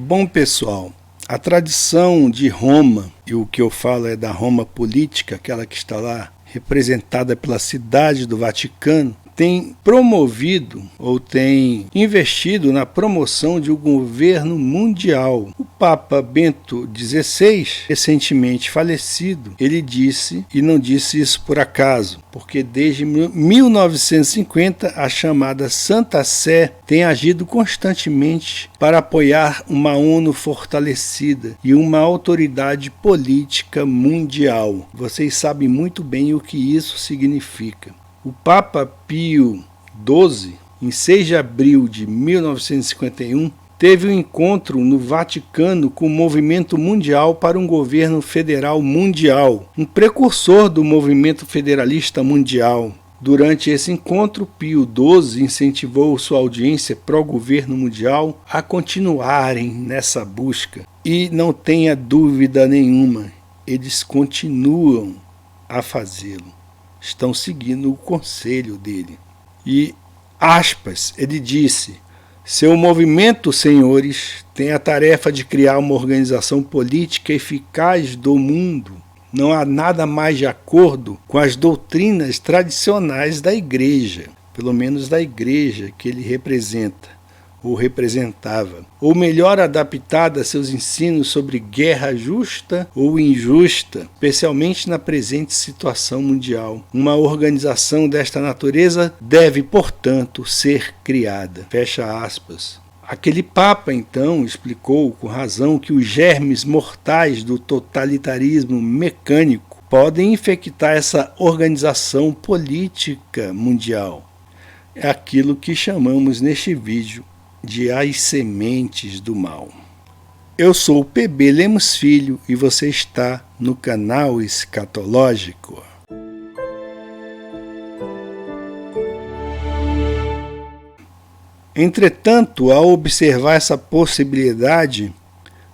Bom, pessoal, a tradição de Roma, e o que eu falo é da Roma política, aquela que está lá representada pela cidade do Vaticano, tem promovido ou tem investido na promoção de um governo mundial. O Papa Bento XVI, recentemente falecido, ele disse, e não disse isso por acaso, porque desde 1950 a chamada Santa Sé tem agido constantemente para apoiar uma ONU fortalecida e uma autoridade política mundial. Vocês sabem muito bem o que isso significa. O Papa Pio XII, em 6 de abril de 1951, teve um encontro no Vaticano com o Movimento Mundial para um Governo Federal Mundial, um precursor do movimento federalista mundial. Durante esse encontro, Pio XII incentivou sua audiência pró-governo mundial a continuarem nessa busca. E não tenha dúvida nenhuma, eles continuam a fazê-lo. Estão seguindo o conselho dele. E, aspas, ele disse: seu movimento, senhores, tem a tarefa de criar uma organização política eficaz do mundo. Não há nada mais de acordo com as doutrinas tradicionais da igreja, pelo menos da igreja que ele representa ou representava, ou melhor adaptada a seus ensinos sobre guerra justa ou injusta, especialmente na presente situação mundial. Uma organização desta natureza deve, portanto, ser criada. Fecha aspas. Aquele Papa, então, explicou com razão que os germes mortais do totalitarismo mecânico podem infectar essa organização política mundial. É aquilo que chamamos neste vídeo de as sementes do mal. Eu sou o PB Lemos Filho e você está no canal Escatológico. Entretanto, ao observar essa possibilidade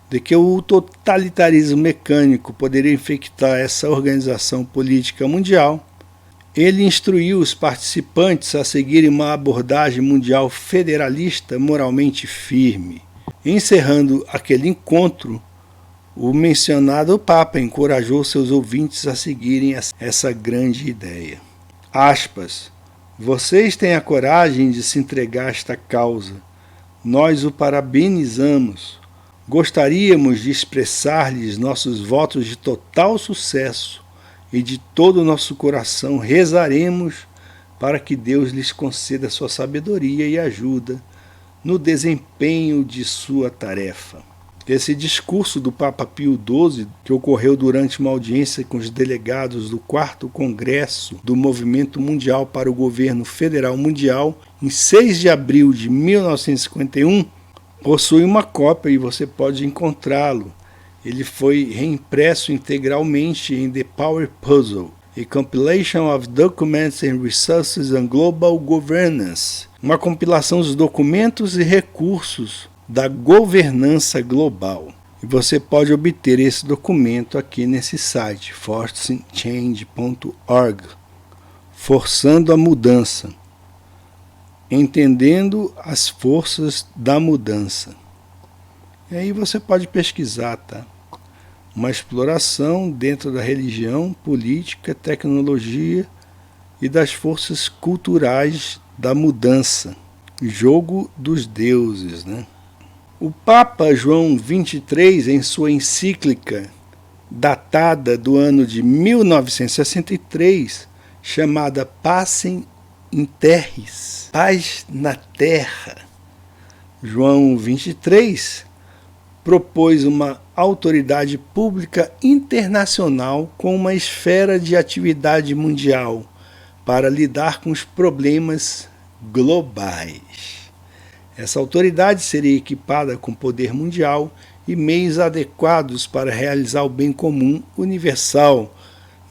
de que o totalitarismo mecânico poderia infectar essa organização política mundial, ele instruiu os participantes a seguirem uma abordagem mundial federalista moralmente firme. Encerrando aquele encontro, o mencionado Papa encorajou seus ouvintes a seguirem essa grande ideia. Aspas, vocês têm a coragem de se entregar a esta causa. Nós o parabenizamos. Gostaríamos de expressar-lhes nossos votos de total sucesso e de todo o nosso coração rezaremos para que Deus lhes conceda sua sabedoria e ajuda no desempenho de sua tarefa. Esse discurso do Papa Pio XII, que ocorreu durante uma audiência com os delegados do 4º Congresso do Movimento Mundial para o Governo Federal Mundial, em 6 de abril de 1951, possui uma cópia e você pode encontrá-lo. Ele foi reimpresso integralmente em The Power Puzzle, a compilation of documents and resources on global governance, uma compilação dos documentos e recursos da governança global. E você pode obter esse documento aqui nesse site, forcingchange.org, forçando a mudança, entendendo as forças da mudança. E aí você pode pesquisar, tá? Uma exploração dentro da religião, política, tecnologia e das forças culturais da mudança. Jogo dos deuses, né? O Papa João XXIII, em sua encíclica datada do ano de 1963, chamada Pacem in Terris, Paz na Terra, João XXIII propôs uma autoridade pública internacional com uma esfera de atividade mundial para lidar com os problemas globais. Essa autoridade seria equipada com poder mundial e meios adequados para realizar o bem comum universal,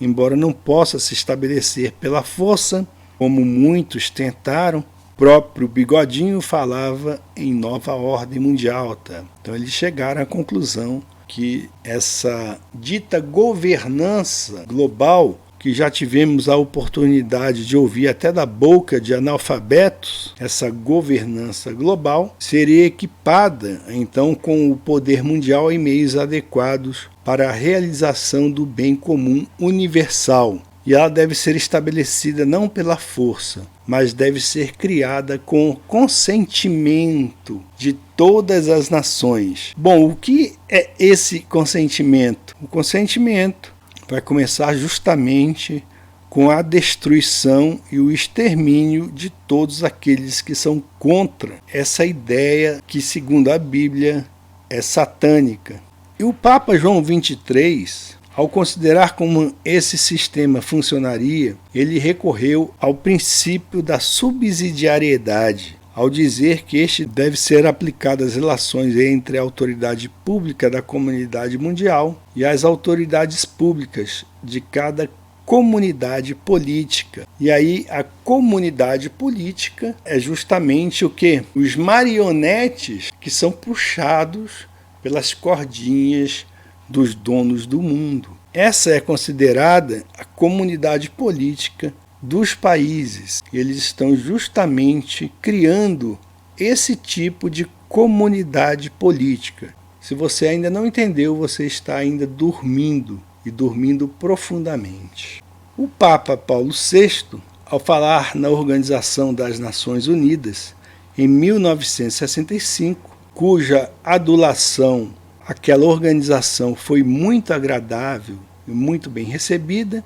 embora não possa se estabelecer pela força, como muitos tentaram. O próprio Bigodinho falava em nova ordem mundial. Tá? Então eles chegaram à conclusão que essa dita governança global que já tivemos a oportunidade de ouvir até da boca de analfabetos, essa governança global seria equipada então com o poder mundial em meios adequados para a realização do bem comum universal. E ela deve ser estabelecida não pela força, mas deve ser criada com o consentimento de todas as nações. Bom, o que é esse consentimento? O consentimento vai começar justamente com a destruição e o extermínio de todos aqueles que são contra essa ideia que, segundo a Bíblia, é satânica. E o Papa João XXIII, ao considerar como esse sistema funcionaria, ele recorreu ao princípio da subsidiariedade, ao dizer que este deve ser aplicado às relações entre a autoridade pública da comunidade mundial e as autoridades públicas de cada comunidade política. E aí a comunidade política é justamente o quê? Os marionetes que são puxados pelas cordinhas dos donos do mundo. Essa é considerada a comunidade política dos países. Eles estão justamente criando esse tipo de comunidade política. Se você ainda não entendeu, você está ainda dormindo, e dormindo profundamente. O Papa Paulo VI, ao falar na Organização das Nações Unidas, em 1965, cuja adulação àquela organização foi muito agradável e muito bem recebida,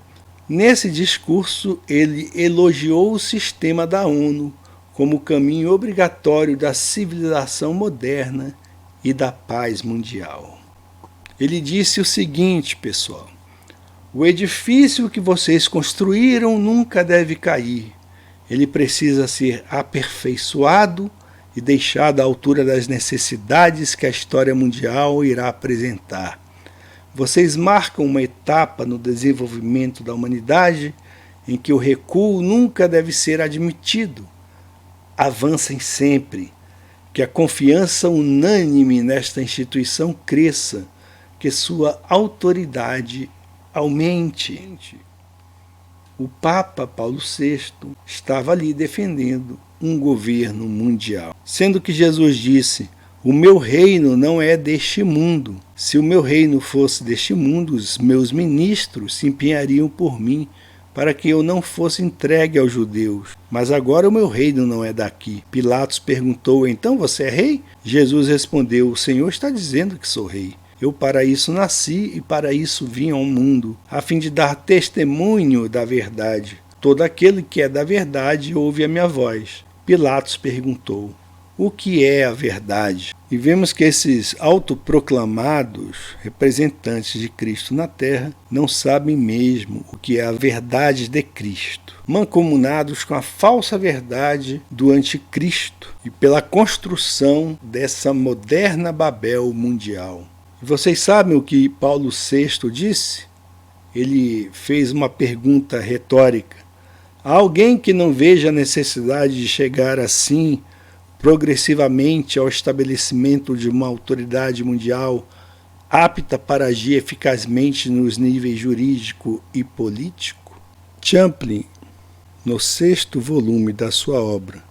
nesse discurso ele elogiou o sistema da ONU como caminho obrigatório da civilização moderna e da paz mundial. Ele disse o seguinte, pessoal: o edifício que vocês construíram nunca deve cair. Ele precisa ser aperfeiçoado e deixado à altura das necessidades que a história mundial irá apresentar. Vocês marcam uma etapa no desenvolvimento da humanidade em que o recuo nunca deve ser admitido. Avancem sempre, que a confiança unânime nesta instituição cresça, que sua autoridade aumente. O Papa Paulo VI estava ali defendendo um governo mundial, sendo que Jesus disse: o meu reino não é deste mundo. Se o meu reino fosse deste mundo, os meus ministros se empenhariam por mim para que eu não fosse entregue aos judeus. Mas agora o meu reino não é daqui. Pilatos perguntou: então você é rei? Jesus respondeu: o Senhor está dizendo que sou rei. Eu para isso nasci e para isso vim ao mundo, a fim de dar testemunho da verdade. Todo aquele que é da verdade ouve a minha voz. Pilatos perguntou: o que é a verdade? E vemos que esses autoproclamados representantes de Cristo na terra não sabem mesmo o que é a verdade de Cristo, mancomunados com a falsa verdade do anticristo e pela construção dessa moderna Babel mundial. E vocês sabem o que Paulo VI disse? Ele fez uma pergunta retórica: há alguém que não veja a necessidade de chegar assim progressivamente ao estabelecimento de uma autoridade mundial apta para agir eficazmente nos níveis jurídico e político? Champlin, no 6º volume da sua obra,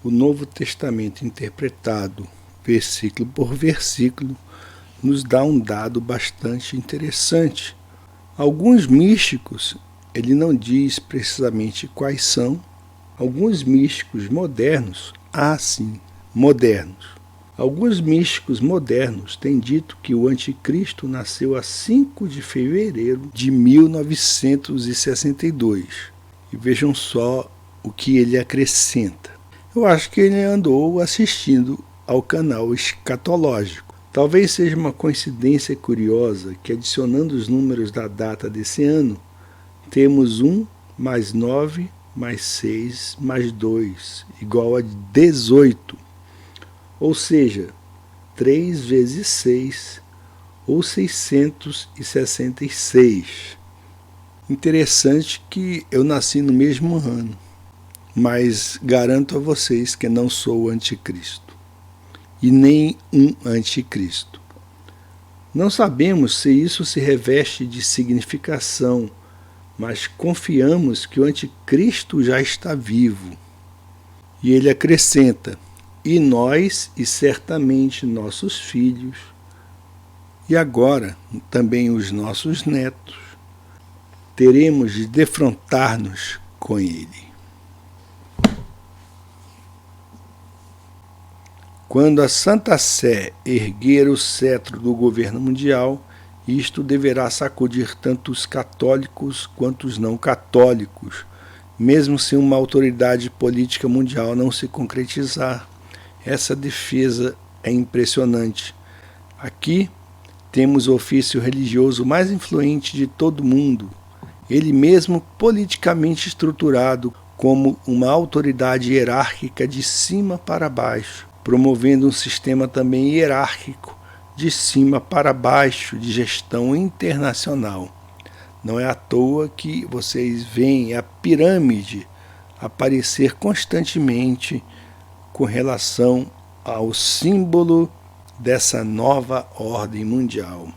O Novo Testamento Interpretado, versículo por versículo, nos dá um dado bastante interessante. Alguns místicos, ele não diz precisamente quais são, alguns místicos modernos, sim, modernos. Alguns místicos modernos têm dito que o anticristo nasceu a 5 de fevereiro de 1962. E vejam só o que ele acrescenta. Eu acho que ele andou assistindo ao canal escatológico. Talvez seja uma coincidência curiosa que, adicionando os números da data desse ano, temos 1 mais 9 mais 6 mais 2 igual a 18. Ou seja, 3 vezes 6, ou 666. Interessante que eu nasci no mesmo ano, mas garanto a vocês que não sou o anticristo, e nem um anticristo. Não sabemos se isso se reveste de significação mas confiamos que o anticristo já está vivo. E ele acrescenta: e nós, e certamente nossos filhos, e agora também os nossos netos, teremos de defrontar-nos com ele. Quando a Santa Sé erguer o cetro do governo mundial, isto deverá sacudir tanto os católicos quanto os não católicos, mesmo se uma autoridade política mundial não se concretizar. Essa defesa é impressionante. Aqui temos o ofício religioso mais influente de todo o mundo, ele mesmo politicamente estruturado como uma autoridade hierárquica de cima para baixo, promovendo um sistema também hierárquico de cima para baixo de gestão internacional. Não é à toa que vocês veem a pirâmide aparecer constantemente com relação ao símbolo dessa nova ordem mundial.